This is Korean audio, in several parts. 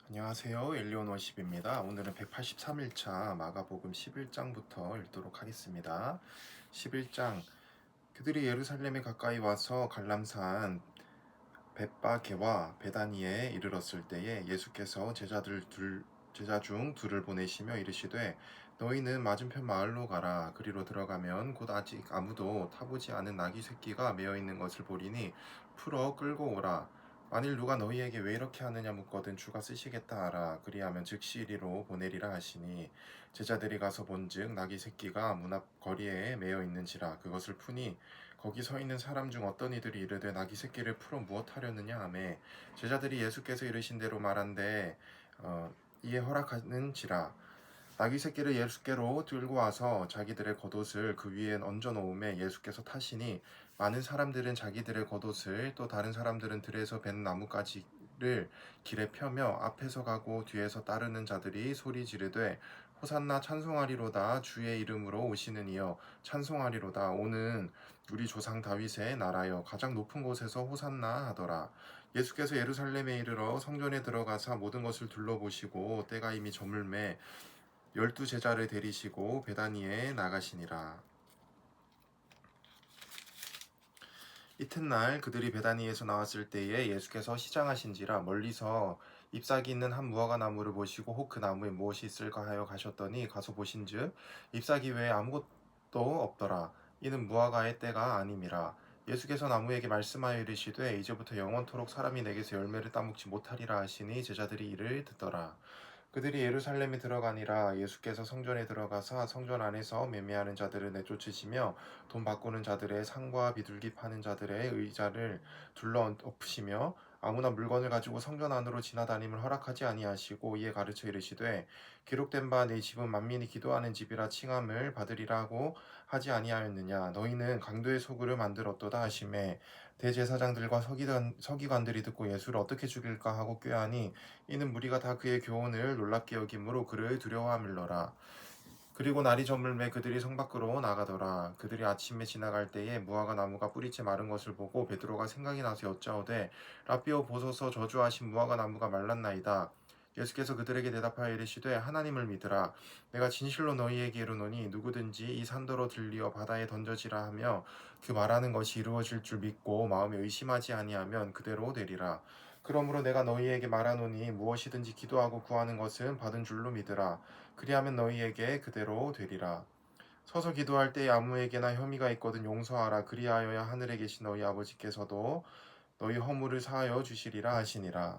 안녕하세요. 엘리온 워십입니다. 오늘은 183일차 마가복음 11장부터 읽도록 하겠습니다. 11장 그들이 예루살렘에 가까이 와서 갈람산 벳바게와 베다니에 이르렀을 때에 예수께서 제자 중 둘을 보내시며 이르시되 너희는 맞은편 마을로 가라. 그리로 들어가면 곧 아직 아무도 타보지 않은 나귀 새끼가 메어 있는 것을 보리니 풀어 끌고 오라. 만일 누가 너희에게 왜 이렇게 하느냐 묻거든 주가 쓰시겠다 하라. 그리하면 즉시 이리로 보내리라 하시니 제자들이 가서 본즉 나귀 새끼가 문 앞 거리에 메어 있는지라. 그것을 푸니 거기 서 있는 사람 중 어떤 이들이 이르되 나귀 새끼를 풀어 무엇하려느냐 하매 제자들이 예수께서 이르신 대로 말한데 이에 허락하는지라. 나귀 새끼를 예수께로 들고 와서 자기들의 겉옷을 그 위에 얹어 놓음에 예수께서 타시니 많은 사람들은 자기들의 겉옷을 또 다른 사람들은 들에서 벤 나뭇가지를 길에 펴며 앞에서 가고 뒤에서 따르는 자들이 소리 지르되 호산나 찬송하리로다. 주의 이름으로 오시는 이여 찬송하리로다. 오는 우리 조상 다윗의 나라여 가장 높은 곳에서 호산나 하더라. 예수께서 예루살렘에 이르러 성전에 들어가사 모든 것을 둘러보시고 때가 이미 저물매 12제자를 데리시고 베다니에 나가시니라. 이튿날 그들이 베다니에서 나왔을 때에 예수께서 시장하신지라 멀리서 잎사귀 있는 한 무화과 나무를 보시고 혹 그 나무에 무엇이 있을까 하여 가셨더니 가서 보신즉 잎사귀 외에 아무것도 없더라. 이는 무화과의 때가 아님이라. 예수께서 나무에게 말씀하여 이르시되 이제부터 영원토록 사람이 내게서 열매를 따먹지 못하리라 하시니 제자들이 이를 듣더라. 그들이 예루살렘에 들어가니라. 예수께서 성전에 들어가사 성전 안에서 매매하는 자들을 내쫓으시며 돈 바꾸는 자들의 상과 비둘기 파는 자들의 의자를 둘러 엎으시며 아무나 물건을 가지고 성전 안으로 지나다님을 허락하지 아니하시고 이에 가르쳐 이르시되 기록된 바 내 집은 만민이 기도하는 집이라 칭함을 받으리라 하고 하지 아니하였느냐. 너희는 강도의 소굴을 만들었도다 하시매 대제사장들과 서기관들이 듣고 예수를 어떻게 죽일까 하고 꾀하니 이는 무리가 다 그의 교훈을 놀랍게 여김으로 그를 두려워함일러라. 그리고 날이 저물매 그들이 성 밖으로 나가더라. 그들이 아침에 지나갈 때에 무화과 나무가 뿌리째 마른 것을 보고 베드로가 생각이 나서 여짜오되 라삐오 보소서 저주하신 무화과 나무가 말랐나이다. 예수께서 그들에게 대답하여 이르시되 하나님을 믿으라. 내가 진실로 너희에게 이르노니 누구든지 이 산더러 들리어 바다에 던져지라 하며 그 말하는 것이 이루어질 줄 믿고 마음에 의심하지 아니하면 그대로 되리라. 그러므로 내가 너희에게 말하노니 무엇이든지 기도하고 구하는 것은 받은 줄로 믿으라. 그리하면 너희에게 그대로 되리라. 서서 기도할 때에 아무에게나 혐의가 있거든 용서하라. 그리하여야 하늘에 계신 너희 아버지께서도 너희 허물을 사하여 주시리라 하시니라.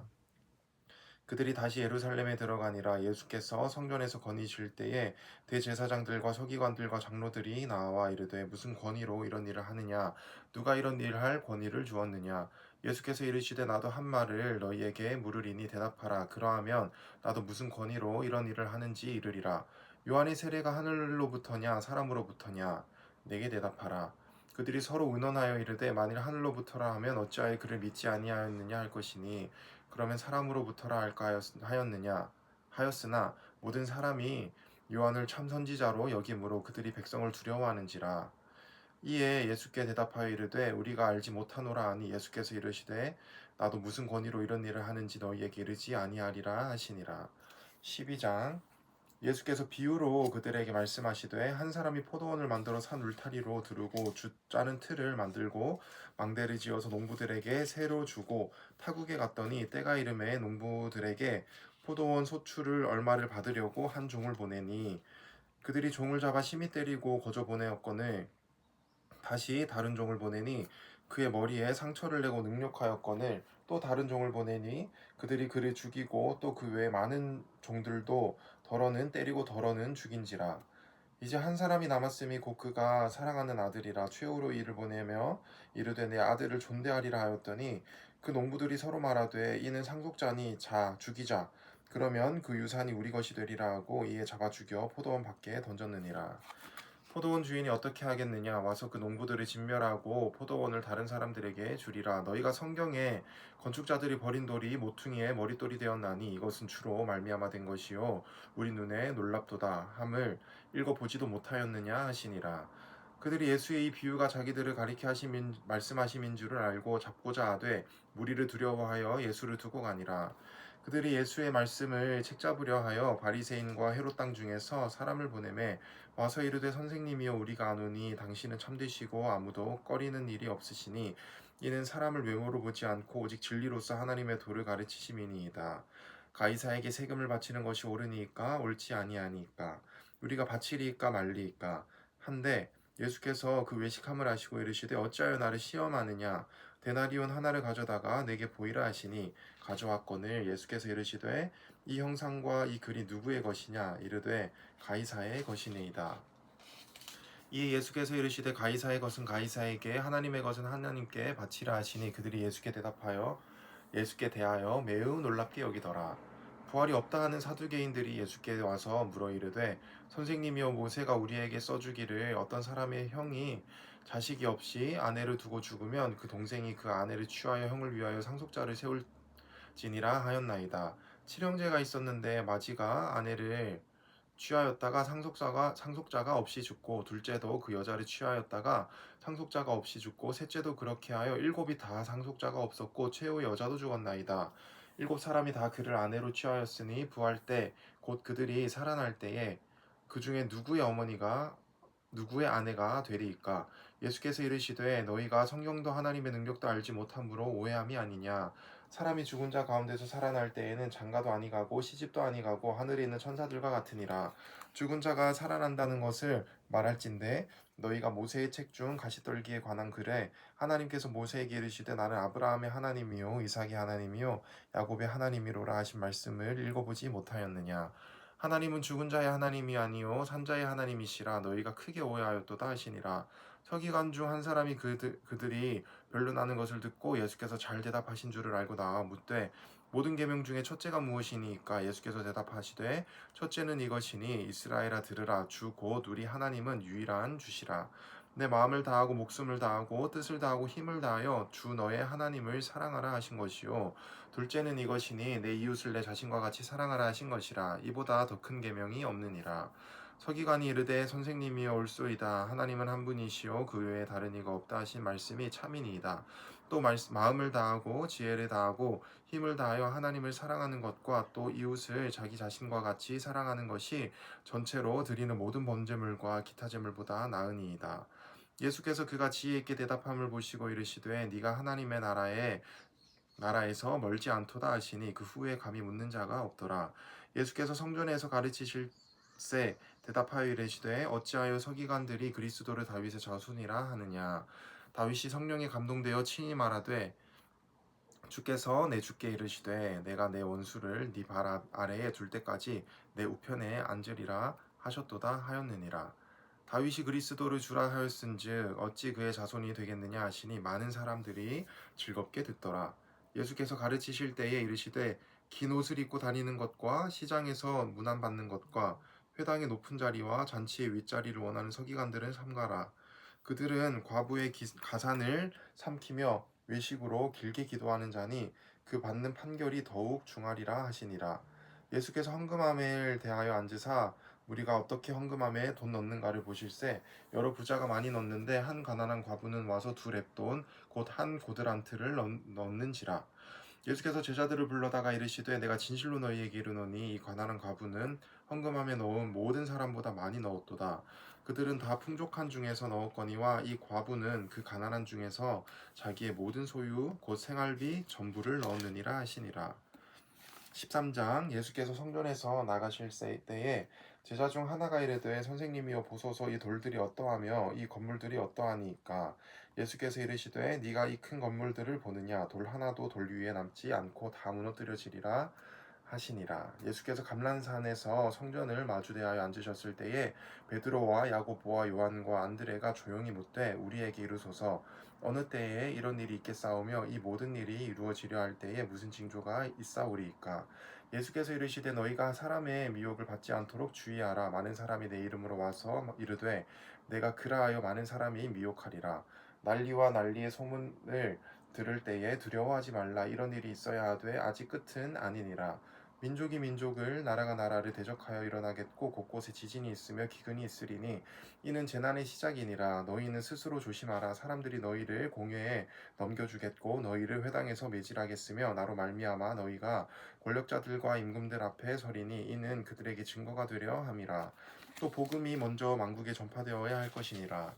그들이 다시 예루살렘에 들어가니라. 예수께서 성전에서 건의실 때에 대제사장들과 서기관들과 장로들이 나와 이르되 무슨 권위로 이런 일을 하느냐. 누가 이런 일을 할 권위를 주었느냐. 예수께서 이르시되 나도 한 말을 너희에게 물으리니 대답하라. 그러하면 나도 무슨 권위로 이런 일을 하는지 이르리라. 요한의 세례가 하늘로부터냐 사람으로부터냐. 내게 대답하라. 그들이 서로 의논하여 이르되 만일 하늘로부터라 하면 어찌하여 그를 믿지 아니하였느냐 할 것이니 그러면 사람으로부터라 할까 하였느냐 하였으나 모든 사람이 요한을 참 선지자로 여김으로 그들이 백성을 두려워하는지라. 이에 예수께 대답하여 이르되 우리가 알지 못하노라 하니 예수께서 이르시되 나도 무슨 권위로 이런 일을 하는지 너희에게 이르지 아니하리라 하시니라. 12장 예수께서 비유로 그들에게 말씀하시되 한 사람이 포도원을 만들어 산 울타리로 두르고 짜는 틀을 만들고 망대를 지어서 농부들에게 새로 주고 타국에 갔더니 때가 이름에 농부들에게 포도원 소출을 얼마를 받으려고 한 종을 보내니 그들이 종을 잡아 심히 때리고 거저 보내었거늘 다시 다른 종을 보내니 그의 머리에 상처를 내고 능욕하였거늘 또 다른 종을 보내니 그들이 그를 죽이고 또 그 외에 많은 종들도 덜어는 때리고 덜어는 죽인지라. 이제 한 사람이 남았음이 곧 그가 사랑하는 아들이라. 최후로 이를 보내며 이르되 내 아들을 존대하리라 하였더니 그 농부들이 서로 말하되 이는 상속자니 자 죽이자. 그러면 그 유산이 우리 것이 되리라 하고 이에 잡아 죽여 포도원 밖에 던졌느니라. 포도원 주인이 어떻게 하겠느냐. 와서 그 농부들을 진멸하고 포도원을 다른 사람들에게 주리라. 너희가 성경에 건축자들이 버린 돌이 모퉁이의 머릿돌이 되었나니 이것은 주로 말미암아 된 것이요 우리 눈에 놀랍도다 함을 읽어보지도 못하였느냐 하시니라. 그들이 예수의 이 비유가 자기들을 가리켜 말씀하심인 줄을 알고 잡고자 하되 무리를 두려워하여 예수를 두고 가니라. 그들이 예수의 말씀을 책잡으려 하여 바리새인과 헤롯 땅 중에서 사람을 보내매 와서 이르되 선생님이여 우리가 아노니 당신은 참되시고 아무도 꺼리는 일이 없으시니 이는 사람을 외모로 보지 않고 오직 진리로서 하나님의 도를 가르치심이니이다. 가이사에게 세금을 바치는 것이 옳으니까 옳지 아니하니까 우리가 바치리이까 말리이까 한데 예수께서 그 외식함을 하시고 이르시되 어찌하여 나를 시험하느냐 데나리온 하나를 가져다가 내게 보이라 하시니 가져왔거늘 예수께서 이르시되 이 형상과 이 글이 누구의 것이냐 이르되 가이사의 것이니이다. 이에 예수께서 이르시되 가이사의 것은 가이사에게 하나님의 것은 하나님께 바치라 하시니 그들이 예수께 대하여 매우 놀랍게 여기더라. 부활이 없다 하는 사두개인들이 예수께 와서 물어 이르되 선생님이여 모세가 우리에게 써주기를 어떤 사람의 형이 자식이 없이 아내를 두고 죽으면 그 동생이 그 아내를 취하여 형을 위하여 상속자를 세울지니라 하였나이다. 칠형제가 있었는데 마지가 아내를 취하였다가 상속자가 없이 죽고 둘째도 그 여자를 취하였다가 상속자가 없이 죽고 셋째도 그렇게 하여 일곱이 다 상속자가 없었고 최후 여자도 죽었나이다. 일곱 사람이 다 그를 아내로 취하였으니 부활 때 곧 그들이 살아날 때에 그 중에 누구의 아내가 되리이까. 예수께서 이르시되 너희가 성경도 하나님의 능력도 알지 못함으로 오해함이 아니냐. 사람이 죽은 자 가운데서 살아날 때에는 장가도 아니가고 시집도 아니가고 하늘에 있는 천사들과 같으니라. 죽은 자가 살아난다는 것을 말할진대 너희가 모세의 책 중 가시떨기에 관한 글에 하나님께서 모세에게 이르시되 나는 아브라함의 하나님이요 이삭의 하나님이요 야곱의 하나님이로라 하신 말씀을 읽어보지 못하였느냐. 하나님은 죽은 자의 하나님이 아니요 산자의 하나님이시라 너희가 크게 오해하였도다 하시니라. 서기관 중 한 사람이 그들이 변론하는 것을 듣고 예수께서 잘 대답하신 줄을 알고 나와 묻되 모든 계명 중에 첫째가 무엇이니까. 예수께서 대답하시되 첫째는 이것이니 이스라엘아 들으라 주 곧 우리 하나님은 유일한 주시라. 내 마음을 다하고 목숨을 다하고 뜻을 다하고 힘을 다하여 주 너의 하나님을 사랑하라 하신 것이요 둘째는 이것이니 내 이웃을 내 자신과 같이 사랑하라 하신 것이라. 이보다 더 큰 계명이 없느니라. 서기관이 이르되 선생님이여 옳소이다. 하나님은 한 분이시요 그 외에 다른 이가 없다 하신 말씀이 참이니이다. 또 마음을 다하고 지혜를 다하고 힘을 다하여 하나님을 사랑하는 것과 또 이웃을 자기 자신과 같이 사랑하는 것이 전체로 드리는 모든 번제물과 기타 제물보다 나으니이다. 예수께서 그가 지혜 있게 대답함을 보시고 이르시되 네가 하나님의 나라에서 멀지 않도다 하시니 그 후에 감히 묻는 자가 없더라. 예수께서 성전에서 가르치실세 대답하여 이르시되 어찌하여 서기관들이 그리스도를 다윗의 자손이라 하느냐. 다윗이 성령에 감동되어 친히 말하되 주께서 내 주께 이르시되 내가 내 원수를 네 발 아래에 둘 때까지 내 우편에 앉으리라 하셨도다 하였느니라. 다윗이 그리스도를 주라 하였은즉 어찌 그의 자손이 되겠느냐 하시니 많은 사람들이 즐겁게 듣더라. 예수께서 가르치실 때에 이르시되 긴 옷을 입고 다니는 것과 시장에서 문안받는 것과 회당의 높은 자리와 잔치의 윗자리를 원하는 서기관들은 삼가라. 그들은 과부의 가산을 삼키며 외식으로 길게 기도하는 자니 그 받는 판결이 더욱 중하리라 하시니라. 예수께서 헌금함을 대하여 앉으사 우리가 어떻게 헌금함에 돈 넣는가를 보실세. 여러 부자가 많이 넣는데 한 가난한 과부는 와서 두 렙돈 곧 한 고드란트를 넣는지라. 예수께서 제자들을 불러다가 이르시되 내가 진실로 너희에게 이르노니 이 가난한 과부는 헌금함에 넣은 모든 사람보다 많이 넣었도다. 그들은 다 풍족한 중에서 넣었거니와 이 과부는 그 가난한 중에서 자기의 모든 소유 곧 생활비 전부를 넣었느니라 하시니라. 13장. 예수께서 성전에서 나가실 때에 제자 중 하나가 이르되 선생님이여 보소서 이 돌들이 어떠하며 이 건물들이 어떠하니까. 예수께서 이르시되 네가 이 큰 건물들을 보느냐. 돌 하나도 돌 위에 남지 않고 다 무너뜨려지리라 하시니라. 예수께서 감람산에서 성전을 마주대하여 앉으셨을 때에 베드로와 야고보와 요한과 안드레가 조용히 묻되 우리에게 이르소서 어느 때에 이런 일이 있겠사오며 이 모든 일이 이루어지려 할 때에 무슨 징조가 있사오리이까. 예수께서 이르시되 너희가 사람의 미혹을 받지 않도록 주의하라. 많은 사람이 내 이름으로 와서 이르되 내가 그라하여 많은 사람이 미혹하리라. 난리와 난리의 소문을 들을 때에 두려워하지 말라. 이런 일이 있어야 하되 아직 끝은 아니니라. 민족이 민족을 나라가 나라를 대적하여 일어나겠고 곳곳에 지진이 있으며 기근이 있으리니 이는 재난의 시작이니라. 너희는 스스로 조심하라. 사람들이 너희를 공회에 넘겨주겠고 너희를 회당에서 매질하겠으며 나로 말미암아 너희가 권력자들과 임금들 앞에 서리니 이는 그들에게 증거가 되려 함이라. 또 복음이 먼저 만국에 전파되어야 할 것이니라.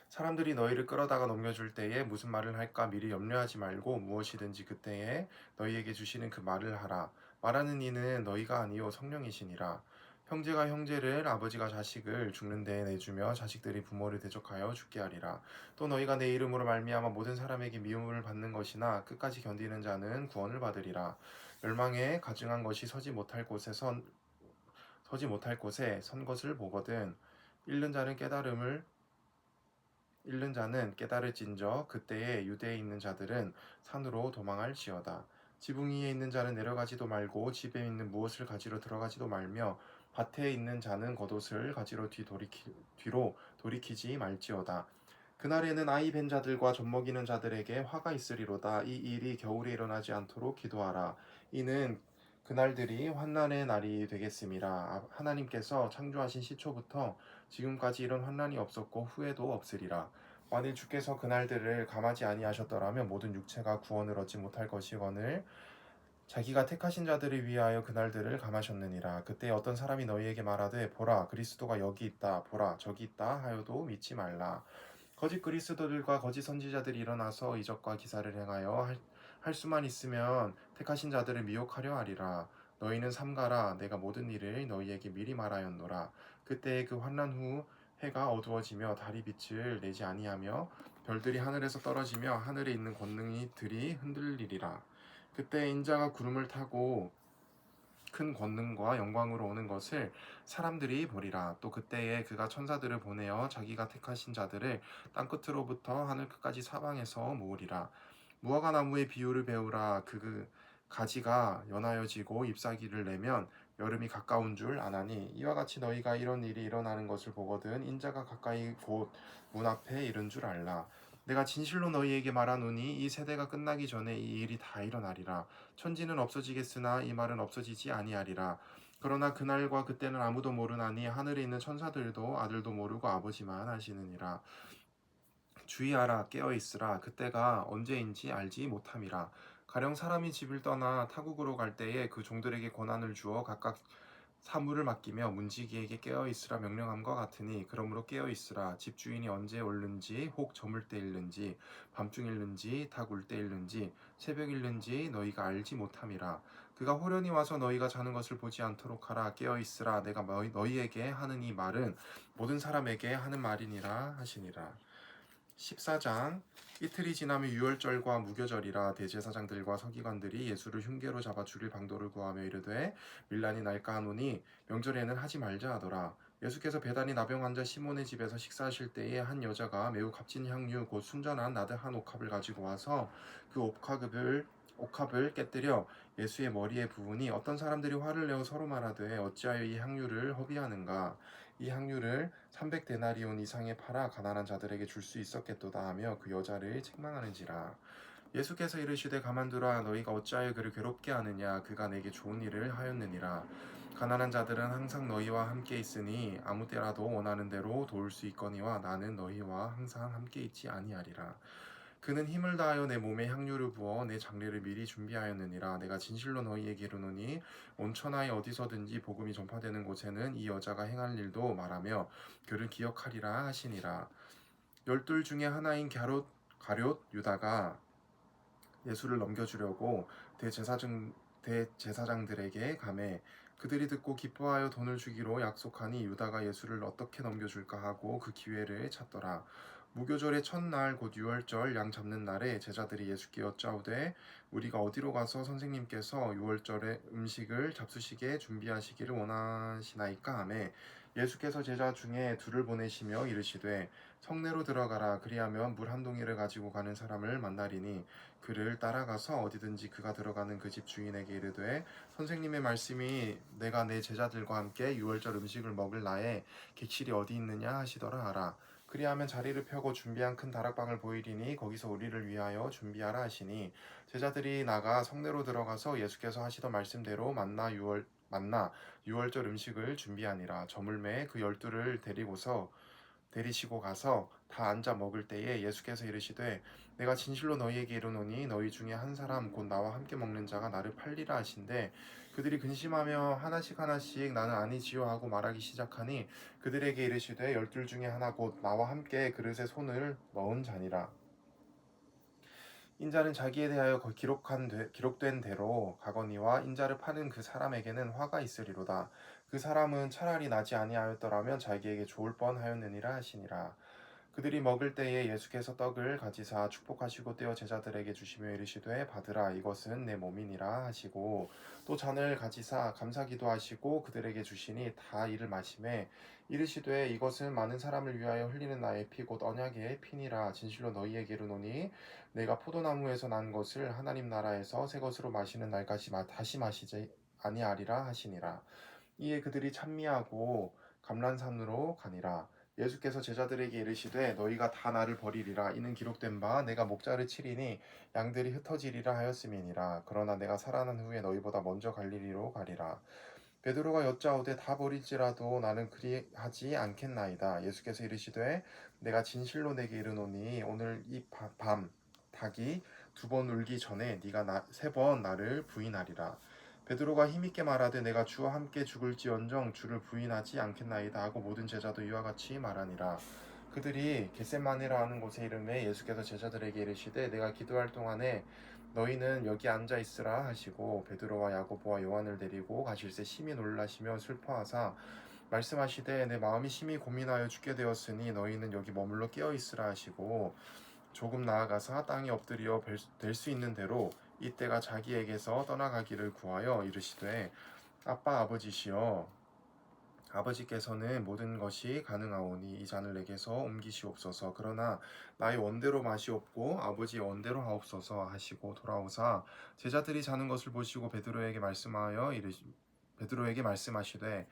사람들이 너희를 끌어다가 넘겨줄 때에 무슨 말을 할까 미리 염려하지 말고 무엇이든지 그때에 너희에게 주시는 그 말을 하라. 말하는 이는 너희가 아니요 성령이시니라. 형제가 형제를 아버지가 자식을 죽는 데에 내주며 자식들이 부모를 대적하여 죽게 하리라. 또 너희가 내 이름으로 말미암아 모든 사람에게 미움을 받는 것이나 끝까지 견디는 자는 구원을 받으리라. 멸망에 가증한 것이 서지 못할 곳에 선 것을 보거든 잃는 자는 깨달을진저 그때에 유대에 있는 자들은 산으로 도망할지어다. 지붕 위에 있는 자는 내려가지도 말고 집에 있는 무엇을 가지러 들어가지도 말며 밭에 있는 자는 겉옷을 가지러 뒤로 돌이키지 말지어다. 그날에는 아이 벤 자들과 젖먹이는 자들에게 화가 있으리로다. 이 일이 겨울에 일어나지 않도록 기도하라. 이는 그날들이 환난의 날이 되겠음이라. 하나님께서 창조하신 시초부터 지금까지 이런 환난이 없었고 후에도 없으리라. 만일 주께서 그날들을 감하지 아니하셨더라면 모든 육체가 구원을 얻지 못할 것이거늘 자기가 택하신 자들을 위하여 그날들을 감하셨느니라. 그때 어떤 사람이 너희에게 말하되 보라 그리스도가 여기 있다 보라 저기 있다 하여도 믿지 말라. 거짓 그리스도들과 거짓 선지자들이 일어나서 이적과 기사를 행하여 할 수만 있으면 택하신 자들을 미혹하려 하리라. 너희는 삼가라. 내가 모든 일을 너희에게 미리 말하였노라. 그때 그 환난 후 해가 어두워지며 달이 빛을 내지 아니하며 별들이 하늘에서 떨어지며 하늘에 있는 권능이들이 흔들리리라. 그때 인자가 구름을 타고 큰 권능과 영광으로 오는 것을 사람들이 보리라. 또 그때에 그가 천사들을 보내어 자기가 택하신 자들을 땅끝으로부터 하늘 끝까지 사방에서 모으리라. 무화과 나무의 비유를 배우라. 그 가지가 연하여지고 잎사귀를 내면 여름이 가까운 줄 아나니 이와 같이 너희가 이런 일이 일어나는 것을 보거든 인자가 가까이 곧 문 앞에 이른 줄 알라. 내가 진실로 너희에게 말하노니 이 세대가 끝나기 전에 이 일이 다 일어나리라. 천지는 없어지겠으나 이 말은 없어지지 아니하리라. 그러나 그날과 그때는 아무도 모르나니 하늘에 있는 천사들도 아들도 모르고 아버지만 아시느니라. 주의하라 깨어 있으라 그때가 언제인지 알지 못함이라. 가령 사람이 집을 떠나 타국으로 갈 때에 그 종들에게 권한을 주어 각각 사물을 맡기며 문지기에게 깨어 있으라 명령함과 같으니 그러므로 깨어 있으라. 집주인이 언제 올는지 혹 저물 때 일는지 밤중 일는지 닭 울 때 일는지 새벽 일는지 너희가 알지 못함이라. 그가 호련히 와서 너희가 자는 것을 보지 않도록 하라. 깨어 있으라. 내가 너희에게 하는 이 말은 모든 사람에게 하는 말이니라 하시니라. 14장. 이틀이 지나면 유월절과 무교절이라. 대제사장들과 서기관들이 예수를 흉계로 잡아 죽일 방도를 구하며 이르되 밀란이 날까 하노니 명절에는 하지 말자 하더라. 예수께서 베다니 나병 환자 시몬의 집에서 식사하실 때에 한 여자가 매우 값진 향유 곧 순전한 나드 한 옥합을 가지고 와서 그 옥합을 깨뜨려 예수의 머리에 부으니 어떤 사람들이 화를 내어 서로 말하되 어찌하여 이 향유를 허비하는가. 이 향유를 300데나리온 이상에 팔아 가난한 자들에게 줄 수 있었겠도다 하며 그 여자를 책망하는지라. 예수께서 이르시되 가만두라. 너희가 어찌하여 그를 괴롭게 하느냐. 그가 내게 좋은 일을 하였느니라. 가난한 자들은 항상 너희와 함께 있으니 아무 때라도 원하는 대로 도울 수 있거니와 나는 너희와 항상 함께 있지 아니하리라. 그는 힘을 다하여 내 몸에 향유를 부어 내 장례를 미리 준비하였느니라. 내가 진실로 너희에게 이르노니 온 천하에 어디서든지 복음이 전파되는 곳에는 이 여자가 행한 일도 말하며 그를 기억하리라 하시니라. 열둘 중에 하나인 가룟 유다가 예수를 넘겨주려고 대제사장들에게 가매 그들이 듣고 기뻐하여 돈을 주기로 약속하니 유다가 예수를 어떻게 넘겨줄까 하고 그 기회를 찾더라. 무교절의 첫날 곧 유월절 양 잡는 날에 제자들이 예수께 여짜오되 우리가 어디로 가서 선생님께서 유월절에 음식을 잡수시게 준비하시기를 원하시나이까 하매 예수께서 제자 중에 둘을 보내시며 이르시되 성내로 들어가라. 그리하면 물 한 동이를 가지고 가는 사람을 만나리니 그를 따라가서 어디든지 그가 들어가는 그 집 주인에게 이르되 선생님의 말씀이 내가 내 제자들과 함께 유월절 음식을 먹을 나에 객실이 어디 있느냐 하시더라 하라. 그리하면 자리를 펴고 준비한 큰 다락방을 보이리니 거기서 우리를 위하여 준비하라 하시니 제자들이 나가 성내로 들어가서 예수께서 하시던 말씀대로 만나 유월절 음식을 준비하니라. 저물매 그 12를 데리시고 가서 다 앉아 먹을 때에 예수께서 이르시되 내가 진실로 너희에게 이르노니 너희 중에 한 사람 곧 나와 함께 먹는 자가 나를 팔리라 하신대. 그들이 근심하며 하나씩 하나씩 나는 아니지요 하고 말하기 시작하니 그들에게 이르시되 12 중에 하나 곧 나와 함께 그릇에 손을 넣은 자니라. 인자는 자기에 대하여 기록된 대로 가거니와 인자를 파는 그 사람에게는 화가 있으리로다. 그 사람은 차라리 나지 아니하였더라면 자기에게 좋을 뻔하였느니라 하시니라. 그들이 먹을 때에 예수께서 떡을 가지사 축복하시고 떼어 제자들에게 주시며 이르시되 받으라 이것은 내 몸이니라 하시고 또 잔을 가지사 감사기도 하시고 그들에게 주시니 다 이를 마시매 이르시되 이것은 많은 사람을 위하여 흘리는 나의 피 곧 언약의 피니라. 진실로 너희에게 이르노니 내가 포도나무에서 난 것을 하나님 나라에서 새 것으로 마시는 날까지 다시 마시지 아니하리라 하시니라. 이에 그들이 찬미하고 감란산으로 가니라. 예수께서 제자들에게 이르시되 너희가 다 나를 버리리라. 이는 기록된 바 내가 목자를 치리니 양들이 흩어지리라 하였음이니라. 그러나 내가 살아난 후에 너희보다 먼저 갈릴리로 가리라. 베드로가 여짜오되 다 버릴지라도 나는 그리하지 않겠나이다. 예수께서 이르시되 내가 진실로 내게 이르노니 오늘 이 밤 닭이 2번 울기 전에 네가 3번 나를 부인하리라. 베드로가 힘있게 말하되 내가 주와 함께 죽을지언정 주를 부인하지 않겠나이다 하고 모든 제자도 이와 같이 말하니라. 그들이 겟세마네라 하는 곳에 이르매 예수께서 제자들에게 이르시되 내가 기도할 동안에 너희는 여기 앉아 있으라 하시고 베드로와 야고보와 요한을 데리고 가실새 심히 놀라시며 슬퍼하사 말씀하시되 내 마음이 심히 고민하여 죽게 되었으니 너희는 여기 머물러 깨어 있으라 하시고 조금 나아가사 땅에 엎드려 될 수 있는 대로 이때가 자기에게서 떠나가기를 구하여 이르시되 아빠 아버지시여 아버지께서는 모든 것이 가능하오니 이 잔을 내게서 옮기시옵소서. 그러나 나의 원대로 마시옵고 아버지의 원대로 하옵소서 하시고 돌아오사 제자들이 자는 것을 보시고 베드로에게 말씀하시되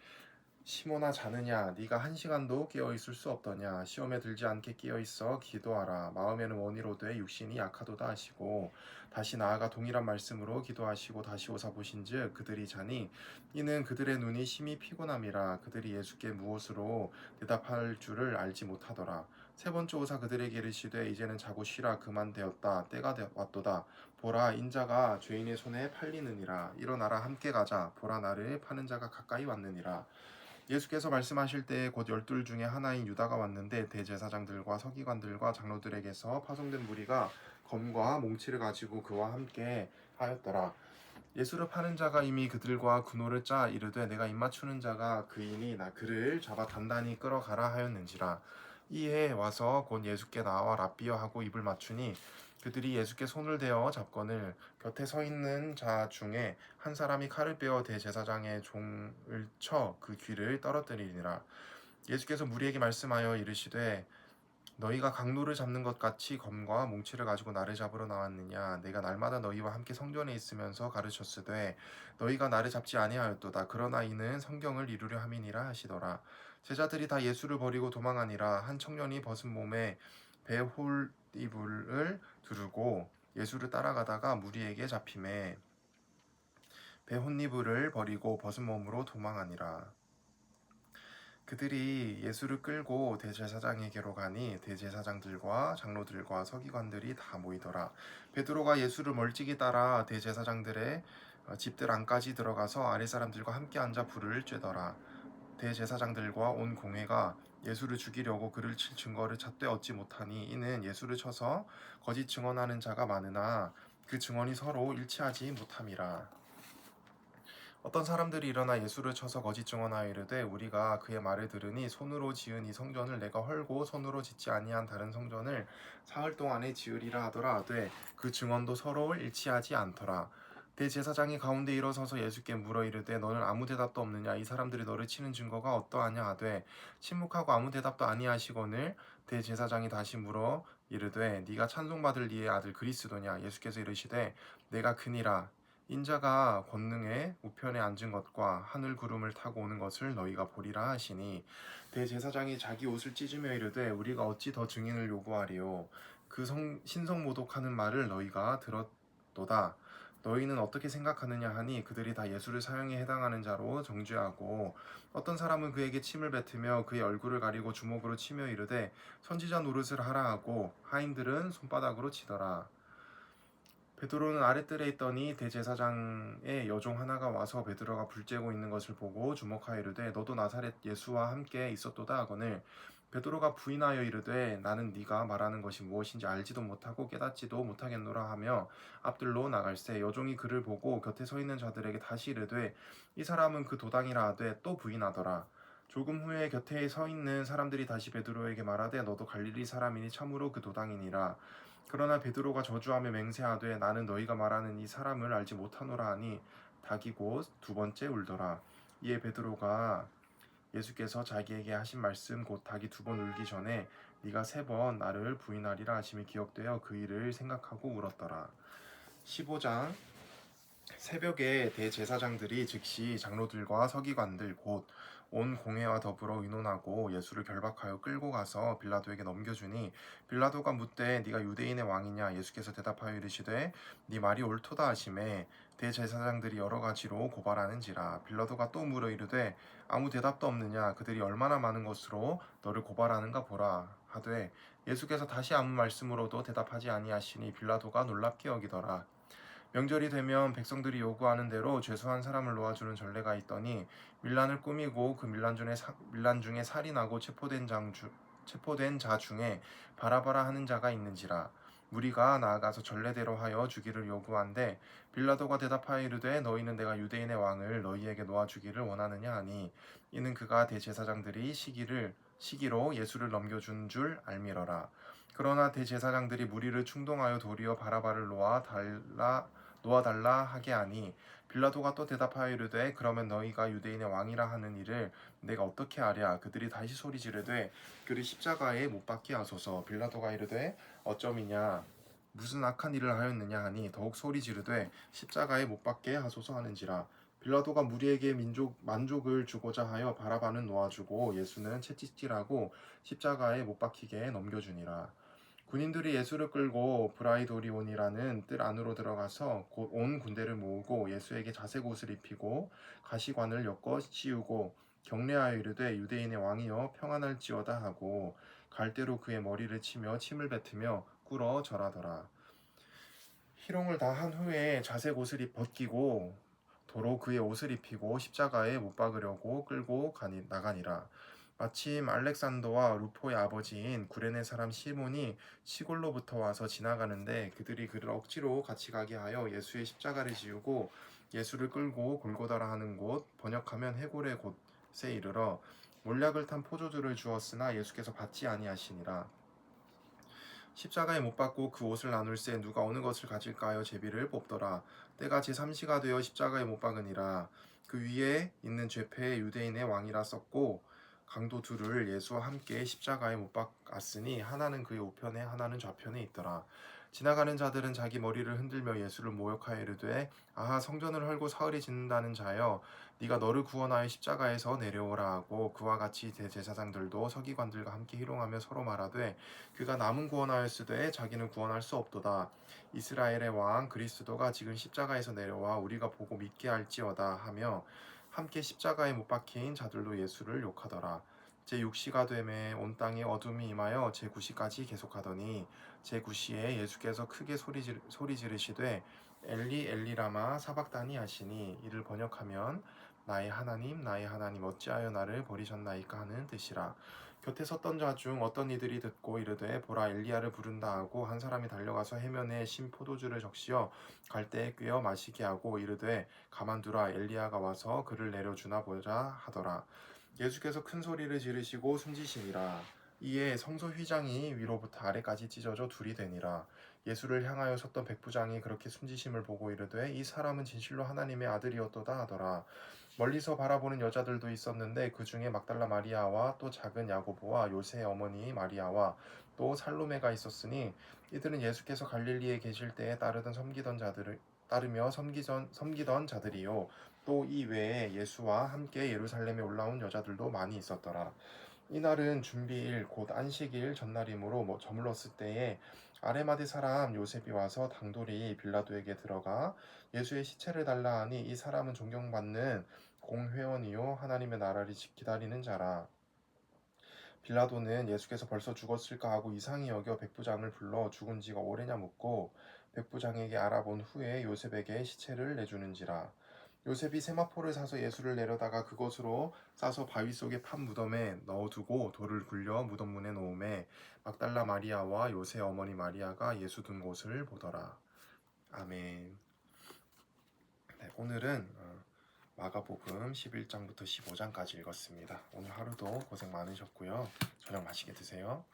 시몬아 자느냐 네가 1시간도 깨어 있을 수 없더냐 시험에 들지 않게 깨어 있어 기도하라 마음에는 원이로되 육신이 약하도다 하시고 다시 나아가 동일한 말씀으로 기도하시고 다시 오사 보신즉 그들이 자니 이는 그들의 눈이 심히 피곤함이라. 그들이 예수께 무엇으로 대답할 줄을 알지 못하더라. 세 번째 오사 그들에게 이르시되 이제는 자고 쉬라 그만 되었다 때가 왔도다. 보라 인자가 죄인의 손에 팔리느니라. 일어나라 함께 가자. 보라 나를 파는 자가 가까이 왔느니라. 예수께서 말씀하실 때에 곧 12 중에 하나인 유다가 왔는데 대제사장들과 서기관들과 장로들에게서 파송된 무리가 검과 몽치를 가지고 그와 함께 하였더라. 예수를 파는 자가 이미 그들과 군호를 짜 이르되 내가 입맞추는 자가 그이니 나 그를 잡아 단단히 끌어가라 하였는지라. 이에 와서 곧 예수께 나와 랍비여 하고 입을 맞추니 그들이 예수께 손을 대어 잡거늘 곁에 서 있는 자 중에 한 사람이 칼을 빼어 대제사장의 종을 쳐 그 귀를 떨어뜨리니라. 예수께서 무리에게 말씀하여 이르시되 너희가 강도를 잡는 것 같이 검과 뭉치를 가지고 나를 잡으러 나왔느냐. 내가 날마다 너희와 함께 성전에 있으면서 가르쳤으되 너희가 나를 잡지 아니하였도다. 그러나 이는 성경을 이루려 함이니라 하시더라. 제자들이 다 예수를 버리고 도망하니라. 한 청년이 벗은 몸에 배홀이불을 두르고 예수를 따라가다가 무리에게 잡히매 배혼이불을 버리고 벗은 몸으로 도망하니라. 그들이 예수를 끌고 대제사장에게로 가니 대제사장들과 장로들과 서기관들이 다 모이더라. 베드로가 예수를 멀찍이 따라 대제사장들의 집들 안까지 들어가서 아랫사람들과 함께 앉아 불을 쬐더라. 대제사장들과 온 공회가 예수를 죽이려고 그를 칠 증거를 찾되 얻지 못하니 이는 예수를 쳐서 거짓 증언하는 자가 많으나 그 증언이 서로 일치하지 못함이라. 어떤 사람들이 일어나 예수를 쳐서 거짓 증언하여 이르되 우리가 그의 말을 들으니 손으로 지은 이 성전을 내가 헐고 손으로 짓지 아니한 다른 성전을 사흘 동안에 지으리라 하더라 하되 그 증언도 서로 일치하지 않더라. 대제사장이 가운데 일어서서 예수께 물어 이르되 너는 아무 대답도 없느냐. 이 사람들이 너를 치는 증거가 어떠하냐 하되 침묵하고 아무 대답도 아니하시거늘 대제사장이 다시 물어 이르되 네가 찬송받을 이의 아들 그리스도냐. 예수께서 이르시되 내가 그니라. 인자가 권능의 우편에 앉은 것과 하늘 구름을 타고 오는 것을 너희가 보리라 하시니 대제사장이 자기 옷을 찢으며 이르되 우리가 어찌 더 증인을 요구하리요 그 신성모독하는 말을 너희가 들었도다. 너희는 어떻게 생각하느냐 하니 그들이 다 예수를 사형에 해당하는 자로 정죄하고 어떤 사람은 그에게 침을 뱉으며 그의 얼굴을 가리고 주먹으로 치며 이르되 선지자 노릇을 하라 하고 하인들은 손바닥으로 치더라. 베드로는 아랫뜰에 있더니 대제사장의 여종 하나가 와서 베드로가 불 쬐고 있는 것을 보고 주목하여 이르되 너도 나사렛 예수와 함께 있었도다 하거늘 베드로가 부인하여 이르되 나는 네가 말하는 것이 무엇인지 알지도 못하고 깨닫지도 못하겠노라 하며 앞들로 나갈새 여종이 그를 보고 곁에 서 있는 자들에게 다시 이르되 이 사람은 그 도당이라 하되 또 부인하더라. 조금 후에 곁에 서 있는 사람들이 다시 베드로에게 말하되 너도 갈릴리 사람이니 참으로 그 도당이니라. 그러나 베드로가 저주하며 맹세하되 나는 너희가 말하는 이 사람을 알지 못하노라 하니 닭이 곧 두 번째 울더라. 이에 베드로가 예수께서 자기에게 하신 말씀 곧 닭이 두 번 울기 전에 네가 세 번 나를 부인하리라 하심이 기억되어 그 일을 생각하고 울었더라. 15장. 새벽에 대제사장들이 즉시 장로들과 서기관들 곧 온 공회와 더불어 의논하고 예수를 결박하여 끌고 가서 빌라도에게 넘겨주니 빌라도가 묻되 네가 유대인의 왕이냐 예수께서 대답하여 이르시되 네 말이 옳도다 하시매 대제사장들이 여러 가지로 고발하는지라. 빌라도가 또 물어 이르되 아무 대답도 없느냐 그들이 얼마나 많은 것으로 너를 고발하는가 보라 하되 예수께서 다시 아무 말씀으로도 대답하지 아니하시니 빌라도가 놀랍게 여기더라. 명절이 되면 백성들이 요구하는 대로 죄수한 사람을 놓아주는 전례가 있더니 밀란을 꾸미고 그 밀란 중에 살인하고 체포된 자 중에 바라바라 하는 자가 있는지라. 무리가 나아가서 전례대로 하여 주기를 요구한데 빌라도가 대답하여 이르되 너희는 내가 유대인의 왕을 너희에게 놓아주기를 원하느냐 하니 이는 그가 대제사장들이 시기로 예수를 넘겨준 줄 알미러라. 그러나 대제사장들이 무리를 충동하여 도리어 바라바를 놓아달라 하게 하니 빌라도가 또 대답하여 이르되 그러면 너희가 유대인의 왕이라 하는 이를 내가 어떻게 하랴. 그들이 다시 소리 지르되 그를 십자가에 못 박게 하소서. 빌라도가 이르되 어쩌미냐 무슨 악한 일을 하였느냐 하니 더욱 소리 지르되 십자가에 못 박게 하소서 하는지라. 빌라도가 무리에게 만족을 주고자 하여 바라바는 놓아주고 예수는 채찍질하고 십자가에 못 박히게 넘겨주니라. 군인들이 예수를 끌고 브라이도리온이라는 뜰 안으로 들어가서 곧 온 군대를 모으고 예수에게 자색 옷을 입히고 가시관을 엮어 씌우고 경례하여 이르되 유대인의 왕이여 평안할지어다 하고 갈대로 그의 머리를 치며 침을 뱉으며 꿇어 절하더라. 희롱을 다 한 후에 자색 옷을 벗기고 도로 그의 옷을 입히고 십자가에 못 박으려고 끌고 나가니라. 마침 알렉산더와 루포의 아버지인 구레네 사람 시몬이 시골로부터 와서 지나가는데 그들이 그를 억지로 같이 가게 하여 예수의 십자가를 지우고 예수를 끌고 골고다라 하는 곳 번역하면 해골의 곳에 이르러 몰약을 탄 포도주를 주었으나 예수께서 받지 아니하시니라. 십자가에 못 박고 그 옷을 나눌새 누가 어느 것을 가질까 하여 제비를 뽑더라. 때가 제3시가 되어 십자가에 못 박으니라. 그 위에 있는 죄패의 유대인의 왕이라 썼고 강도 둘을 예수와 함께 십자가에 못 박았으니 하나는 그의 우편에 하나는 좌편에 있더라. 지나가는 자들은 자기 머리를 흔들며 예수를 모욕하여 이르되 아하 성전을 헐고 사흘이 짓는다는 자여 네가 너를 구원하여 십자가에서 내려오라 하고 그와 같이 대제사장들도 서기관들과 함께 희롱하며 서로 말하되 그가 남은 구원하였으되 자기는 구원할 수 없도다. 이스라엘의 왕 그리스도가 지금 십자가에서 내려와 우리가 보고 믿게 할지어다 하며 함께 십자가에 못 박힌 자들로 예수를 욕하더라. 제6시가 되매 온 땅에 어둠이 임하여 제9시까지 계속하더니 제9시에 예수께서 크게 소리 지르시되 엘리 엘리 라마 사박다니 하시니 이를 번역하면 나의 하나님 어찌하여 나를 버리셨나이까 하는 뜻이라. 곁에 섰던 자 중 어떤 이들이 듣고 이르되 보라 엘리야를 부른다 하고 한 사람이 달려가서 해면에 신 포도주를 적시어 갈대에 꿰어 마시게 하고 이르되 가만두라 엘리야가 와서 그를 내려주나 보자 하더라. 예수께서 큰 소리를 지르시고 숨지시니라. 이에 성소 휘장이 위로부터 아래까지 찢어져 둘이 되니라. 예수를 향하여 섰던 백부장이 그렇게 숨지심을 보고 이르되 이 사람은 진실로 하나님의 아들이었도다 하더라. 멀리서 바라보는 여자들도 있었는데 그 중에 막달라 마리아와 또 작은 야고보와 요새의 어머니 마리아와 또 살로메가 있었으니 이들은 예수께서 갈릴리에 계실 때에 따르던 섬기던 자들 따르며 섬기던 자들이요 또 이 외에 예수와 함께 예루살렘에 올라온 여자들도 많이 있었더라. 이날은 준비일 곧 안식일 전날이므로 저물렀을 때에 아레마대 사람 요셉이 와서 당돌이 빌라도에게 들어가 예수의 시체를 달라 하니 이 사람은 존경받는 공회원이요 하나님의 나라를 기다리는 자라. 빌라도는 예수께서 벌써 죽었을까 하고 이상히 여겨 백부장을 불러 죽은 지가 오래냐 묻고 백부장에게 알아본 후에 요셉에게 시체를 내주는지라. 요셉이 세마포를 사서 예수를 내려다가 그것으로 싸서 바위 속에 판 무덤에 넣어두고 돌을 굴려 무덤 문에 놓음에 막달라 마리아와 요새 어머니 마리아가 예수 둔 곳을 보더라. 아멘. 네, 오늘은 마가복음 11장부터 15장까지 읽었습니다. 오늘 하루도 고생 많으셨고요. 저녁 맛있게 드세요.